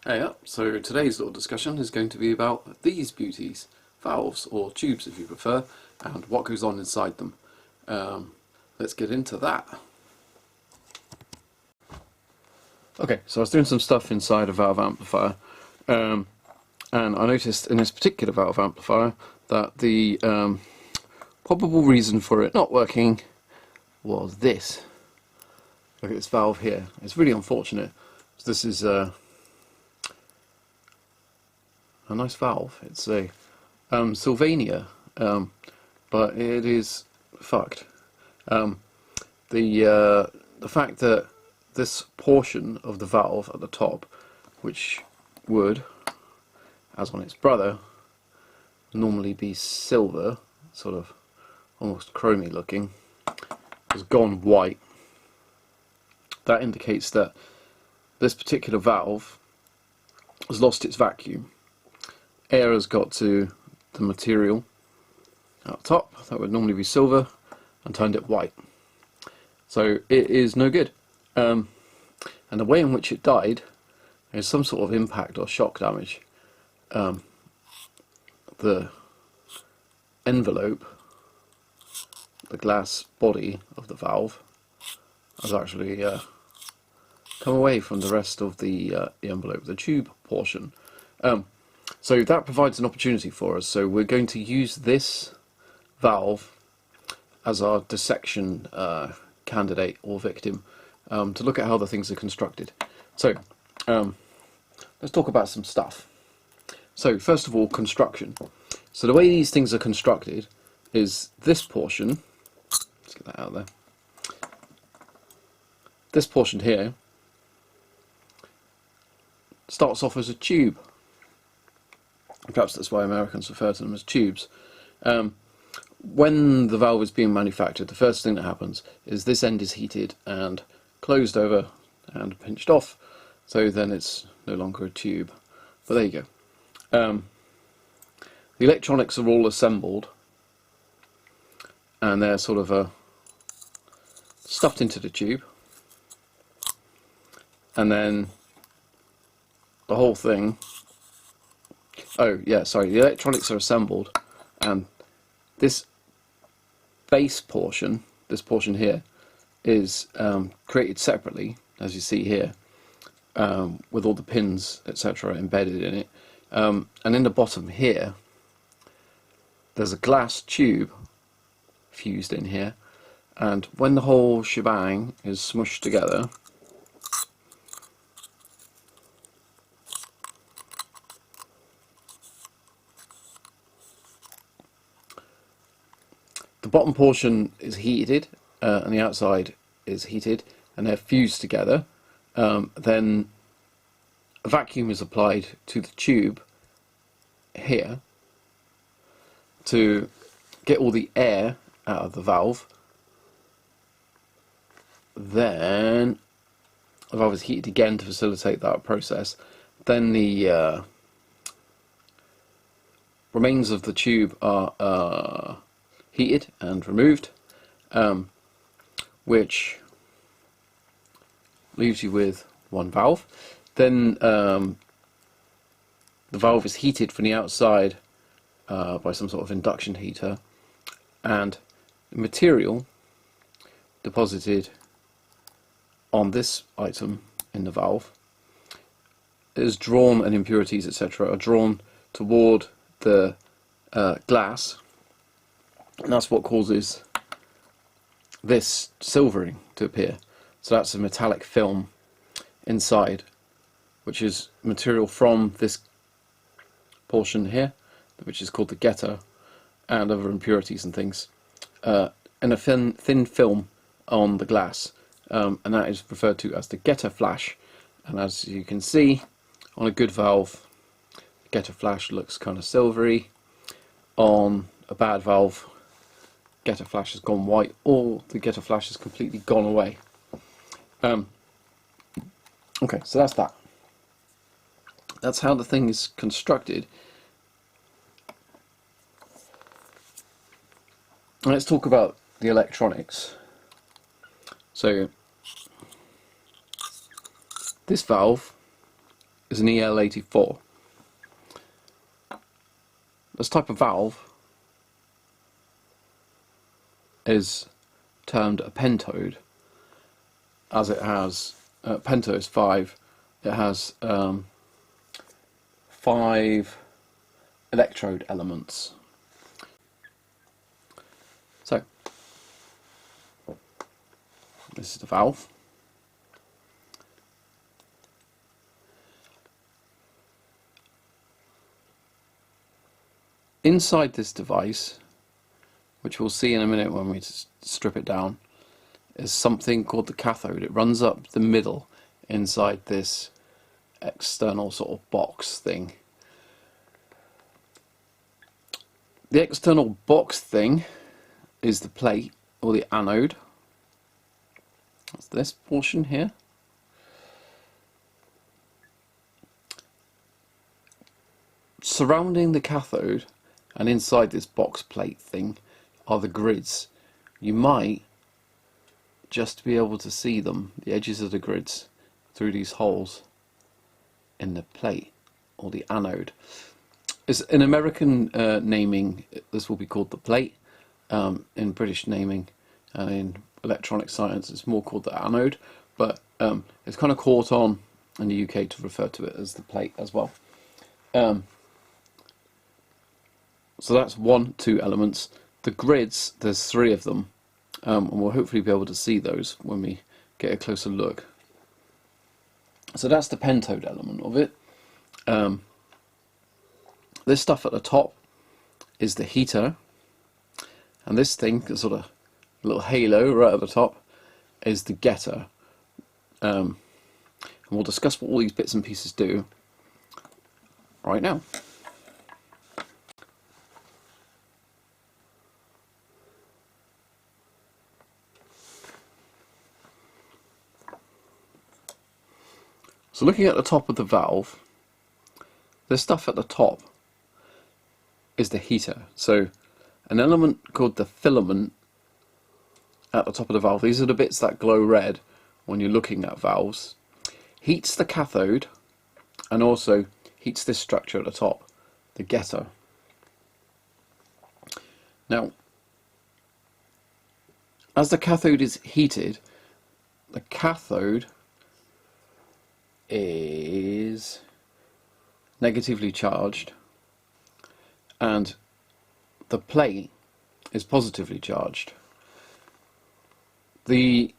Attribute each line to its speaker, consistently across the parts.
Speaker 1: Hey up, so today's little discussion is going to be about these beauties, valves, or tubes if you prefer, and what goes on inside them. Let's get into that. Okay, so I was doing some stuff inside a valve amplifier, and I noticed in this particular valve amplifier that the probable reason for it not working was this. Look at this valve here. It's really unfortunate. This is a nice valve. It's a Sylvania, but it is fucked. The fact that this portion of the valve at the top, which would, as on its brother, normally be silver, sort of almost chromy looking, has gone white. That indicates that this particular valve has lost its vacuum. Air has got to the material at the top, that would normally be silver, and turned it white. So it is no good. And the way in which it died is some sort of impact or shock damage. The envelope, the glass body of the valve, has actually come away from the rest of the envelope, the tube portion. So that provides an opportunity for us. So we're going to use this valve as our dissection candidate or victim to look at how the things are constructed. So let's talk about some stuff. So first of all, construction. So the way these things are constructed is this portion, let's get that out there, this portion here starts off as a tube. Perhaps that's why Americans refer to them as tubes. When the valve is being manufactured, the first thing that happens is this end is heated and closed over and pinched off, so then it's no longer a tube. But there you go. The electronics are all assembled, and they're sort of stuffed into the tube, and then the whole thing. Oh yeah, sorry, the electronics are assembled, and this base portion, this portion here, is created separately, as you see here, with all the pins, etc., embedded in it. And in the bottom here, there's a glass tube fused in here, and when the whole shebang is smushed together, the bottom portion is heated and the outside is heated, and they're fused together. Then a vacuum is applied to the tube here to get all the air out of the valve. Then the valve is heated again to facilitate that process. Then the remains of the tube are heated and removed, which leaves you with one valve. Then the valve is heated from the outside by some sort of induction heater, and the material deposited on this item in the valve is drawn, and impurities etc. are drawn toward the glass, and that's what causes this silvering to appear. So that's a metallic film inside, which is material from this portion here, which is called the getter, and other impurities and things, and a thin film on the glass, and that is referred to as the getter flash. And as you can see, on a good valve, the getter flash looks kind of silvery. On a bad valve, getter flash has gone white, or the getter flash has completely gone away. Okay, so that's that. That's how the thing is constructed. Let's talk about the electronics. So this valve is an EL84. This type of valve is termed a pentode, as it has pentode is 5. It has 5 electrode elements. So this is the valve. Inside this device, which we'll see in a minute when we strip it down, is something called the cathode. It runs up the middle inside this external sort of box thing. The external box thing is the plate, or the anode. That's this portion here. Surrounding the cathode and inside this box plate thing are the grids. You might just be able to see them, the edges of the grids, through these holes in the plate, or the anode. It's in American naming, this will be called the plate. In British naming and in electronic science, it's more called the anode, but it's kind of caught on in the UK to refer to it as the plate as well. So that's 2 elements. The grids, there's 3 of them, and we'll hopefully be able to see those when we get a closer look. So that's the pentode element of it. This stuff at the top is the heater, and this thing, the sort of little halo right at the top, is the getter. And we'll discuss what all these bits and pieces do right now. So looking at the top of the valve, this stuff at the top is the heater. So an element called the filament at the top of the valve, these are the bits that glow red when you're looking at valves, heats the cathode and also heats this structure at the top, the getter. Now, as the cathode is heated, the cathode is negatively charged and the plate is positively charged. The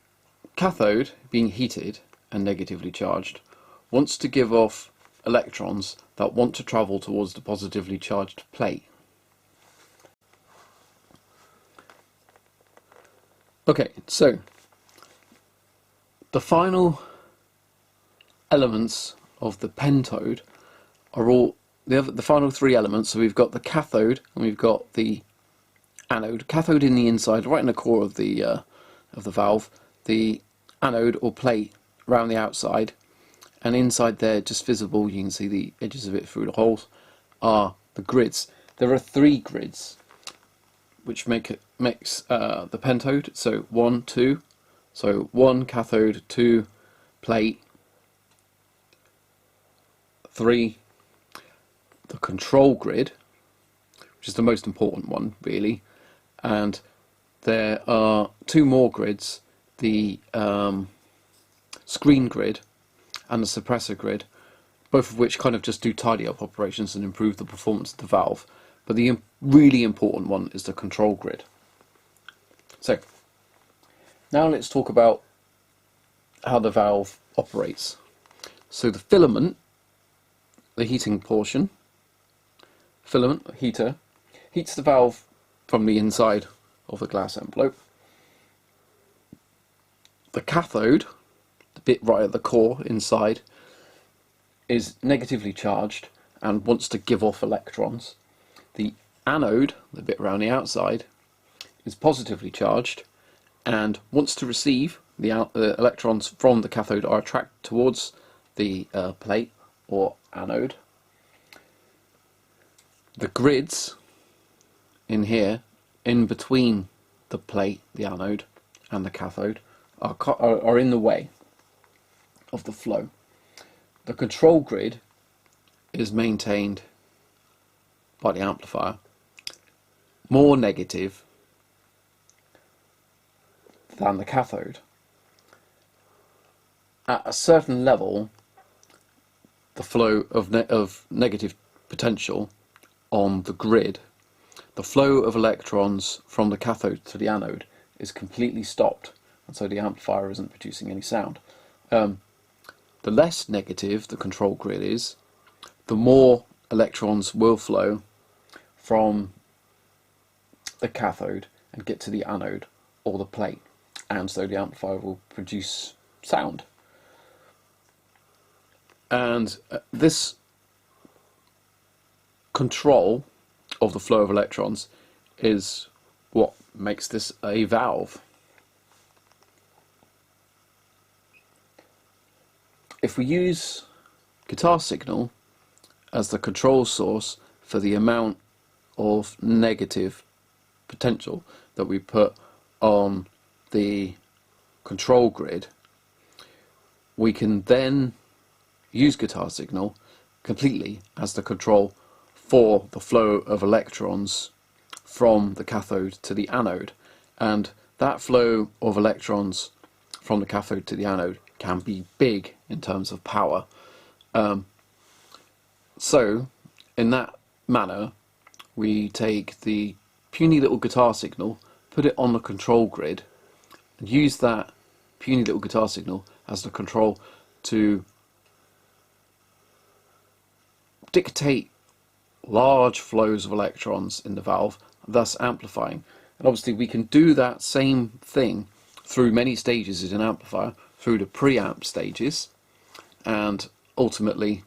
Speaker 1: cathode, being heated and negatively charged, wants to give off electrons that want to travel towards the positively charged plate. Okay, so the final elements of the pentode are all the final 3 elements. So we've got the cathode and we've got the anode. Cathode in the inside, right in the core of the valve. The anode or plate around the outside, and inside there, just visible, you can see the edges of it through the holes, are the grids. There are 3 grids, which makes the pentode. So 1, 2. So 1 cathode, 2 plate, 3 the control grid, which is the most important one really, and there are 2 more grids, the screen grid and the suppressor grid, both of which kind of just do tidy up operations and improve the performance of the valve. But the really important one is the control grid. So now let's talk about how the valve operates. So the filament, the heating portion, filament, heater, heats the valve from the inside of the glass envelope. The cathode, the bit right at the core inside, is negatively charged and wants to give off electrons. The anode, the bit around the outside, is positively charged and wants to receive the electrons from the cathode are attracted towards the plate or anode. The grids in here, in between the plate, the anode, and the cathode, are in the way of the flow. The control grid is maintained by the amplifier more negative than the cathode. At a certain level, the flow of negative potential on the grid, the flow of electrons from the cathode to the anode is completely stopped, and so the amplifier isn't producing any sound. The less negative the control grid is, the more electrons will flow from the cathode and get to the anode or the plate, and so the amplifier will produce sound. And this control of the flow of electrons is what makes this a valve. If we use guitar signal as the control source for the amount of negative potential that we put on the control grid, we can then use guitar signal completely as the control for the flow of electrons from the cathode to the anode, and that flow of electrons from the cathode to the anode can be big in terms of power. So in that manner we take the puny little guitar signal, put it on the control grid, and use that puny little guitar signal as the control to dictate large flows of electrons in the valve, thus amplifying. And obviously we can do that same thing through many stages in an amplifier, through the preamp stages and ultimately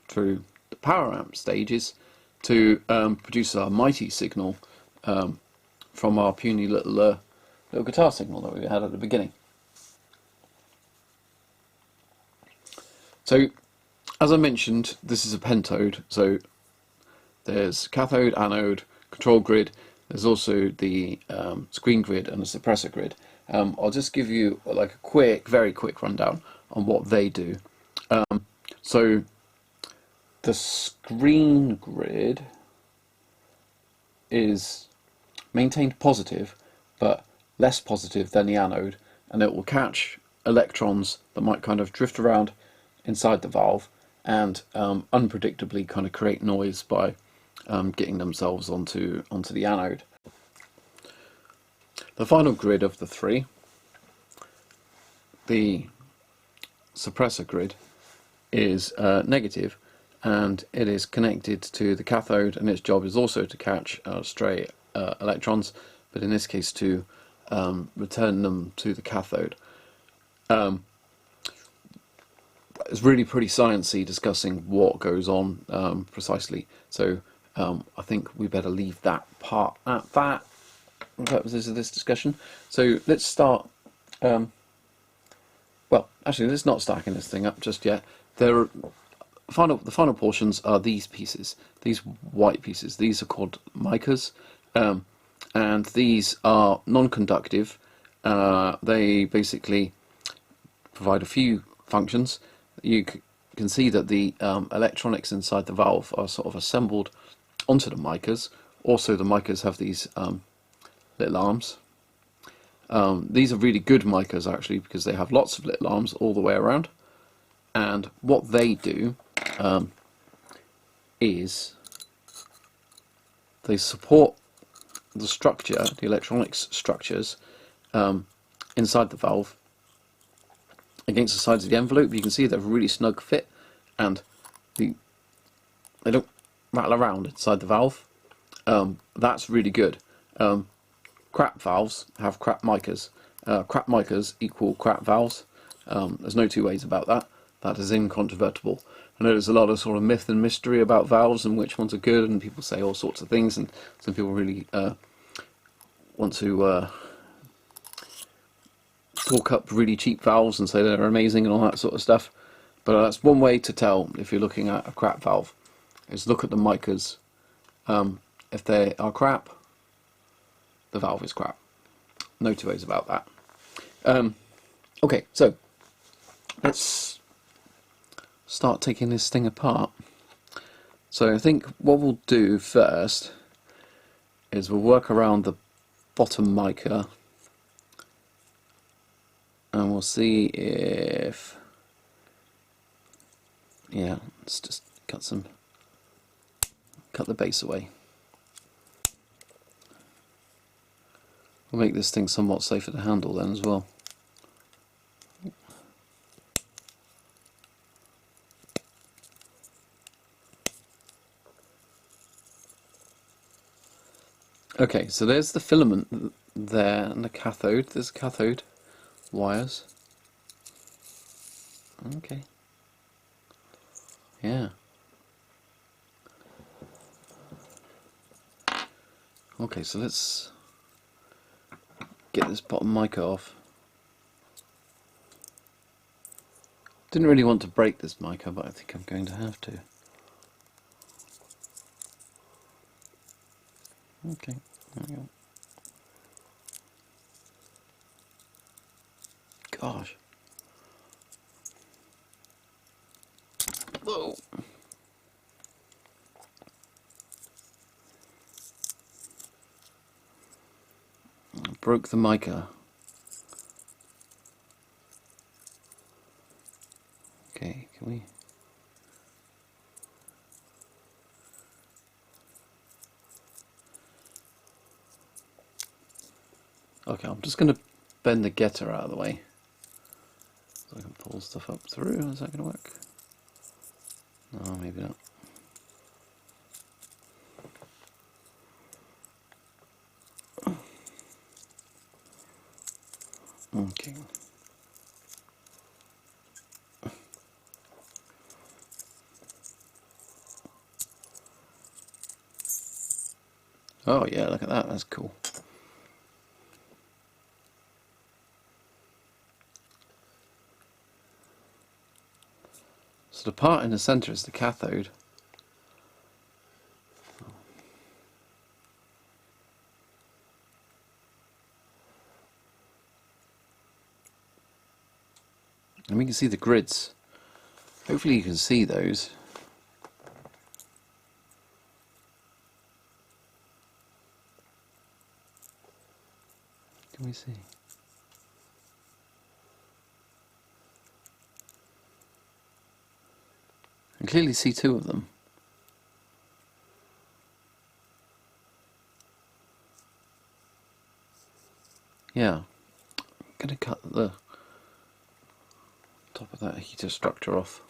Speaker 1: through the power amp stages to produce our mighty signal from our puny little guitar signal that we had at the beginning. So as I mentioned, this is a pentode, so there's cathode, anode, control grid, there's also the screen grid and the suppressor grid. I'll just give you like a very quick rundown on what they do. So the screen grid is maintained positive but less positive than the anode, and it will catch electrons that might kind of drift around inside the valve and unpredictably kind of create noise by getting themselves onto the anode. The final grid of the three, the suppressor grid, is negative, and it is connected to the cathode, and its job is also to catch stray electrons, but in this case to return them to the cathode. It's really pretty sciencey discussing what goes on precisely, so I think we better leave that part at that for purposes of this discussion. So let's start, well actually let's not stacking this thing up just yet. The final portions are these pieces, these white pieces. These are called micas, and these are non-conductive. They basically provide a few functions. You can see that the electronics inside the valve are sort of assembled onto the micas. Also the micas have these little arms. These are really good micas actually, because they have lots of little arms all the way around, and what they do is they support the structure, the electronics structures inside the valve against the sides of the envelope. You can see they're a really snug fit, and they don't rattle around inside the valve. That's really good. Crap valves have crap micas. Crap micas equal crap valves. There's no two ways about that. That is incontrovertible. I know there's a lot of sort of myth and mystery about valves and which ones are good, and people say all sorts of things, and some people really want to talk up really cheap valves and say they're amazing and all that sort of stuff. But that's one way to tell if you're looking at a crap valve, is look at the micas. If they are crap, the valve is crap. No two ways about that. Okay, so let's start taking this thing apart. So I think what we'll do first is we'll work around the bottom mica and we'll see if, yeah, let's just cut the base away. We'll make this thing somewhat safer to handle then as well. Okay, so there's the filament there and the cathode. There's cathode wires. Okay. Yeah. Okay, so let's get this bottom mica off. Didn't really want to break this mica, but I think I'm going to have to. Okay, there we go. Gosh. Whoa. I broke the mica. Okay, can we? Okay, I'm just going to bend the getter out of the way so I can pull stuff up through. Is that going to work? No, maybe not. Okay. Oh yeah, look at that, that's cool. So the part in the centre is the cathode. And we can see the grids. Hopefully you can see those. Can we see? I can clearly see two of them. Yeah. I'm going to cut the top of that heater structure off.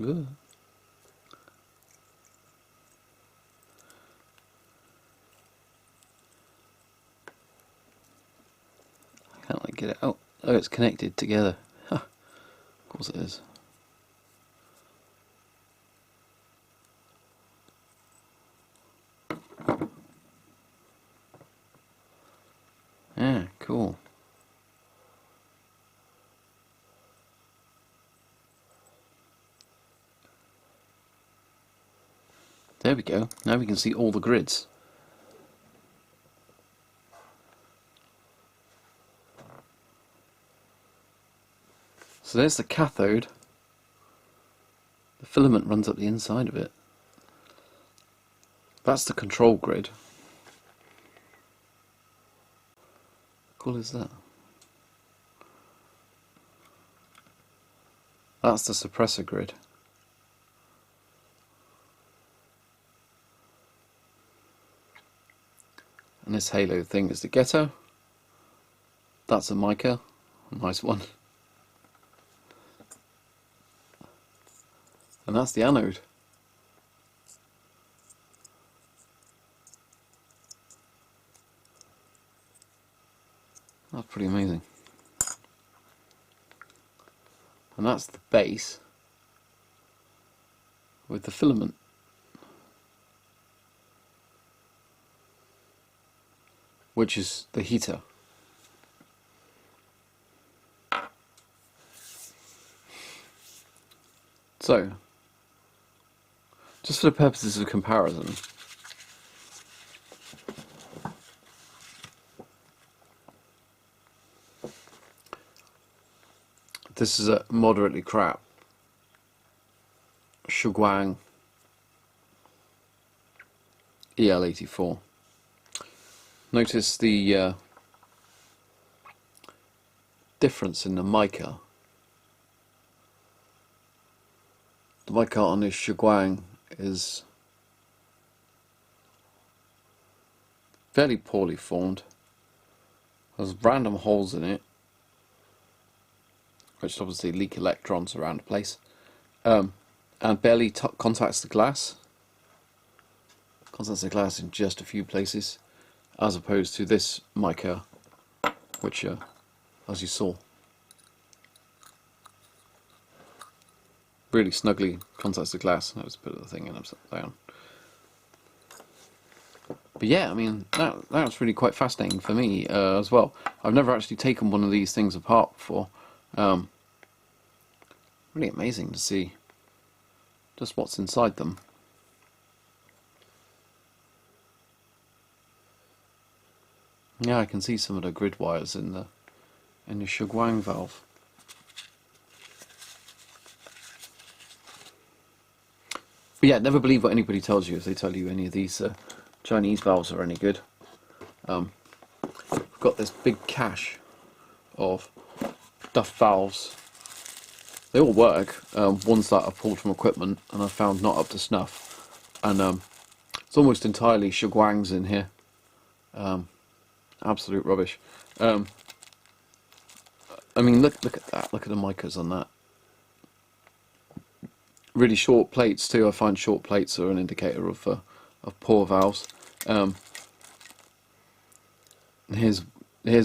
Speaker 1: Ugh. I can't like get it out. Oh, it's connected together. Huh. Of course it is. Yeah, cool. There we go. Now we can see all the grids. So there's the cathode. The filament runs up the inside of it. That's the control grid. How cool is that? That's the suppressor grid. And this halo thing is the getter. That's a mica, a nice one. And that's the anode. That's pretty amazing. And that's the base with the filament. Which is the heater. So, just for the purposes of comparison, this is a moderately crap Shuguang EL84. Notice the difference in the mica. The mica on this Shuguang is fairly poorly formed. There's random holes in it, which obviously leak electrons around the place, and barely contacts the glass. Contacts the glass in just a few places, as opposed to this mica, which, as you saw, really snugly contacts the glass. I just put the thing in upside down. But yeah, I mean, that was really quite fascinating for me as well. I've never actually taken one of these things apart before. Really amazing to see just what's inside them. Yeah, I can see some of the grid wires in the Shuguang valve. But yeah, never believe what anybody tells you if they tell you any of these Chinese valves are any good. We've got this big cache of duff valves. They all work. Ones that I've pulled from equipment and I've found not up to snuff. And it's almost entirely Shuguangs in here. Absolute rubbish. I mean, look at that. Look at the micas on that. Really short plates too. I find short plates are an indicator of poor valves. Here's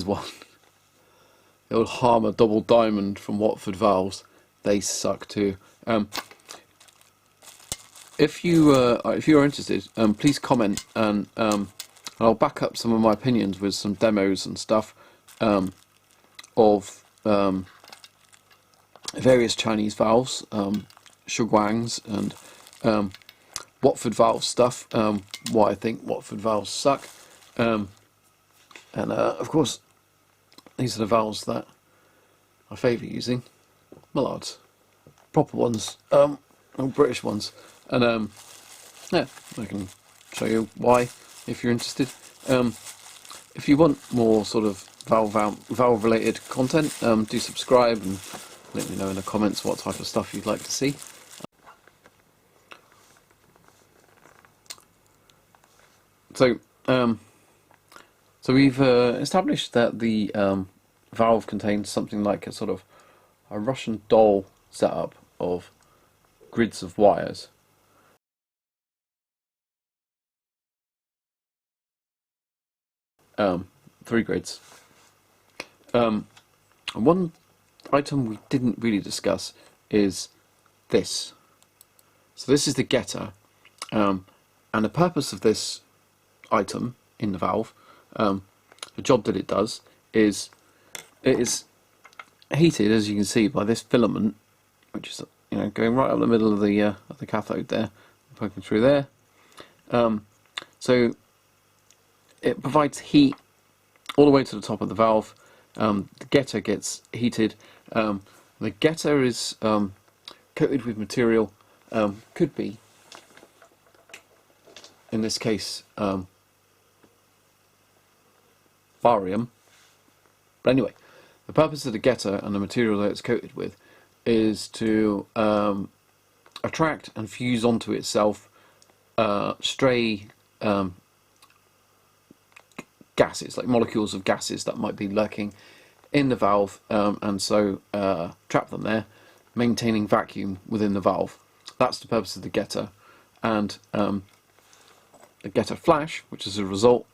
Speaker 1: one. The old Harmer double diamond from Watford Valves. They suck too. If you're interested, please comment, and I'll back up some of my opinions with some demos and stuff of various Chinese valves, Shuguangs, and Watford valve stuff. Why I think Watford valves suck, and of course these are the valves that I favour using. Mullards, proper ones, British ones, and yeah, I can show you why if you're interested. If you want more sort of valve related content, do subscribe and let me know in the comments what type of stuff you'd like to see. So we've established that the valve contains something like a sort of a Russian doll setup of grids of wires. Three grids. And one item we didn't really discuss is this. So this is the getter, and the purpose of this item in the valve, the job that it does, is it is heated, as you can see, by this filament, which is going right up the middle of the cathode there, poking through there. So it provides heat all the way to the top of the valve. The getter gets heated. The getter is coated with material, could be, in this case, barium. But anyway, the purpose of the getter and the material that it's coated with is to attract and fuse onto itself stray gases, like molecules of gases that might be lurking in the valve, and so trap them there, maintaining vacuum within the valve. That's the purpose of the getter. And the getter flash, which is a result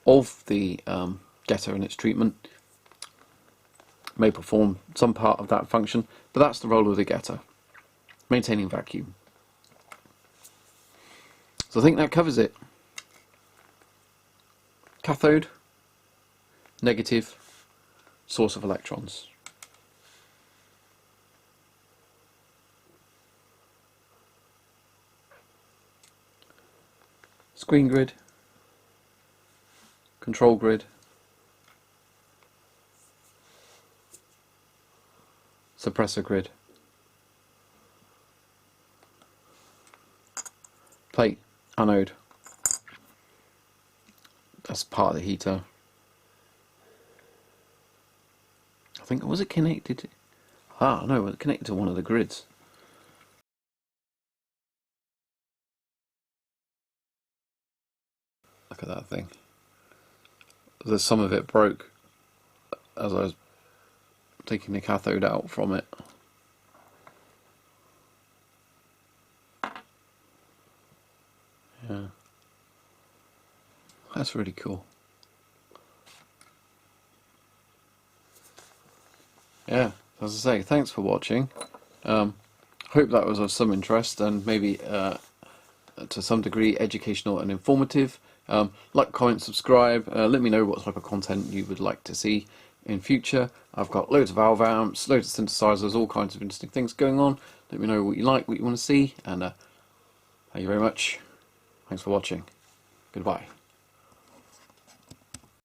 Speaker 1: of the getter and its treatment, may perform some part of that function, but that's the role of the getter, maintaining vacuum. So I think that covers it. Cathode, negative, source of electrons. screen grid, control grid, suppressor grid, plate, anode, that's part of the heater. I think, was it connected? Ah, no, it was connected to one of the grids. Look at that thing. There's some of it broke as I was taking the cathode out from it. Yeah. That's really cool. Yeah, as I say, thanks for watching. Hope that was of some interest and maybe to some degree educational and informative. Like, comment, subscribe, let me know what type of content you would like to see in future. I've got loads of valve amps, loads of synthesizers, all kinds of interesting things going on. Let me know what you like, what you want to see, and thank you very much. Thanks for watching. Goodbye.